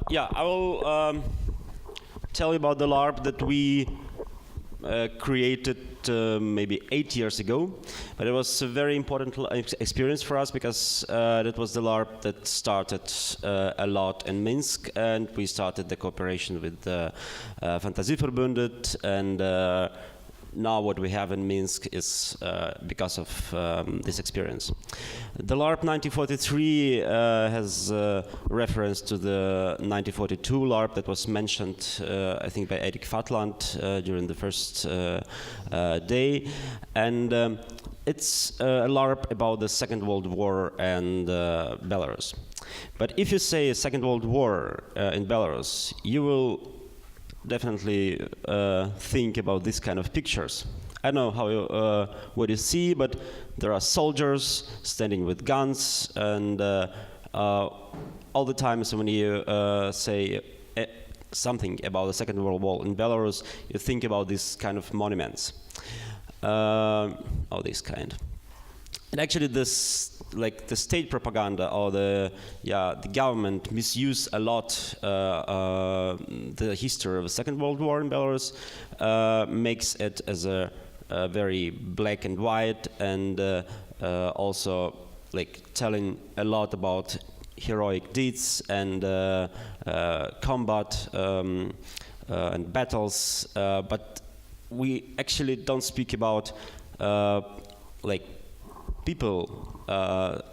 Yeah, I will tell you about the LARP that we created maybe 8 years ago, but it was a very important experience for us because that was the LARP that started a lot in Minsk, and we started the cooperation with Fantasieverbundet, and now what we have in Minsk is because of this experience. The LARP 1943 has reference to the 1942 LARP that was mentioned, I think, by Erik Fatland during the first day. And it's a LARP about the Second World War and Belarus. But if you say Second World War in Belarus, you will definitely think about this kind of pictures. I don't know how what you see, but there are soldiers standing with guns, and all the time, so when you say something about the Second World War in Belarus, you think about this kind of monuments, all this kind. And actually, this, like the state propaganda or the government misuse a lot the history of the Second World War in Belarus, makes it as a very black and white, and also like telling a lot about heroic deeds and combat and battles, but we actually don't speak about like people,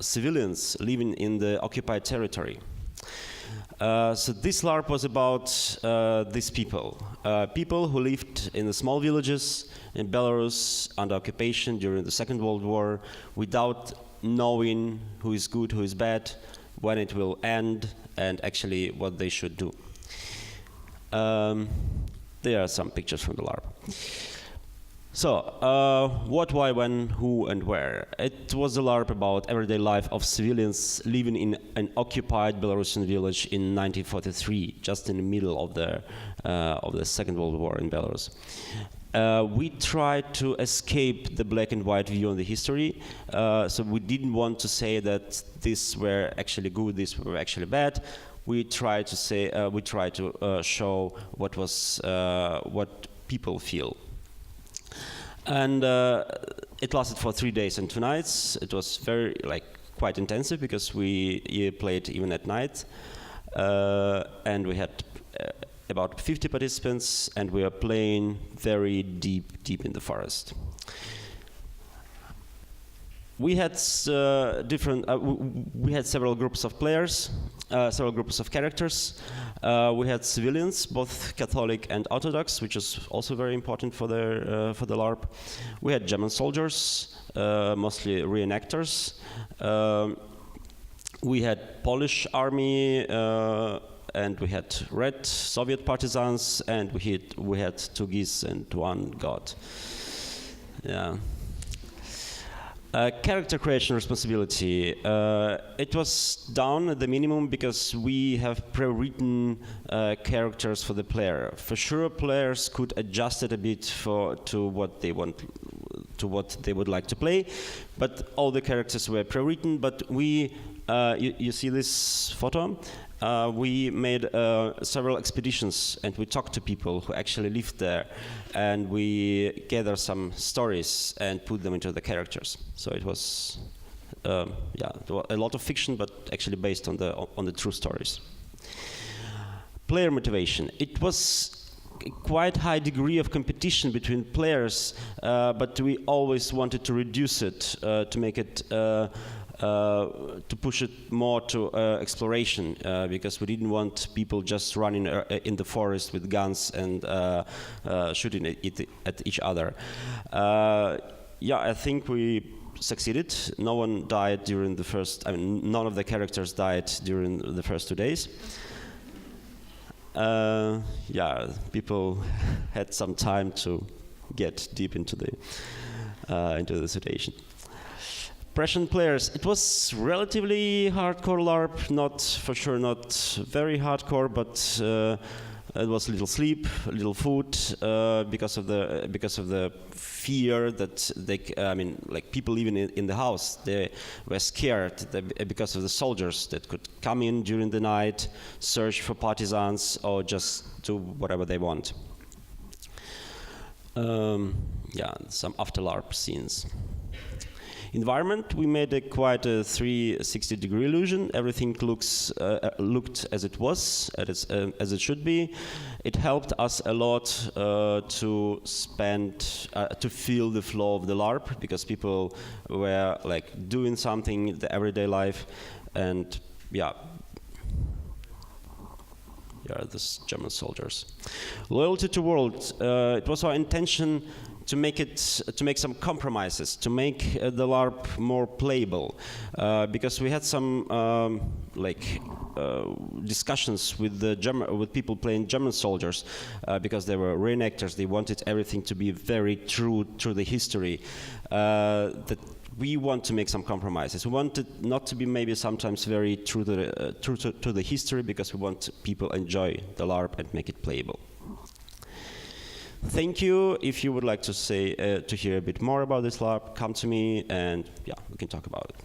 civilians living in the occupied territory. So this LARP was about these people, people who lived in the small villages in Belarus under occupation during the Second World War, without knowing who is good, who is bad, when it will end, and actually what they should do. There are some pictures from the LARP. So, what, why, when, who, and where? It was a LARP about everyday life of civilians living in an occupied Belarusian village in 1943, just in the middle of the Second World War in Belarus. We tried to escape the black and white view on the history, so we didn't want to say that these were actually good, these were actually bad. We tried to say, show what was what people feel. And it lasted for 3 days and 2 nights. It was very, quite intensive because we played even at night. And we had about 50 participants, and we were playing very deep in the forest. We had we had several groups of players, several groups of characters. We had civilians, both Catholic and Orthodox, which is also very important for the LARP. We had German soldiers, mostly reenactors. We had Polish army, and we had Red Soviet partisans, and we had 2 geese and 1 god. Yeah. Character creation responsibility. It was down at the minimum because we have pre-written characters for the player. For sure, players could adjust it a bit to what they want, to what they would like to play, but all the characters were pre-written. But we, you see this photo? We made several expeditions, and we talked to people who actually lived there, and we gathered some stories and put them into the characters. So it was, a lot of fiction, but actually based on the true stories. Player motivation. It was a quite high degree of competition between players, but we always wanted to reduce it, to make it to push it more to exploration, because we didn't want people just running in the forest with guns and shooting at each other. I think we succeeded. No one died during the first, none of the characters died during the first 2 days. People had some time to get deep into the situation. Prussian players. It was relatively hardcore LARP, not very hardcore, but it was little sleep, little food, because of the fear that they, I mean, like people living in the house, they were scared because of the soldiers that could come in during the night, search for partisans, or just do whatever they want. Yeah, some after LARP scenes. Environment, we made quite a 360-degree illusion. Everything looked as it was, as it should be. It helped us a lot to feel the flow of the LARP, because people were like doing something in the everyday life, and yeah, these German soldiers. Loyalty to world. It was our intention to make some compromises, to make the LARP more playable, because we had some discussions with people playing German soldiers, because they were reenactors. They wanted everything to be very true to the history. That we want to make some compromises. We want it not to be maybe sometimes very true to the history, because we want people enjoy the LARP and make it playable. Thank you. If you would like to hear a bit more about this LARP, come to me, and yeah, we can talk about it.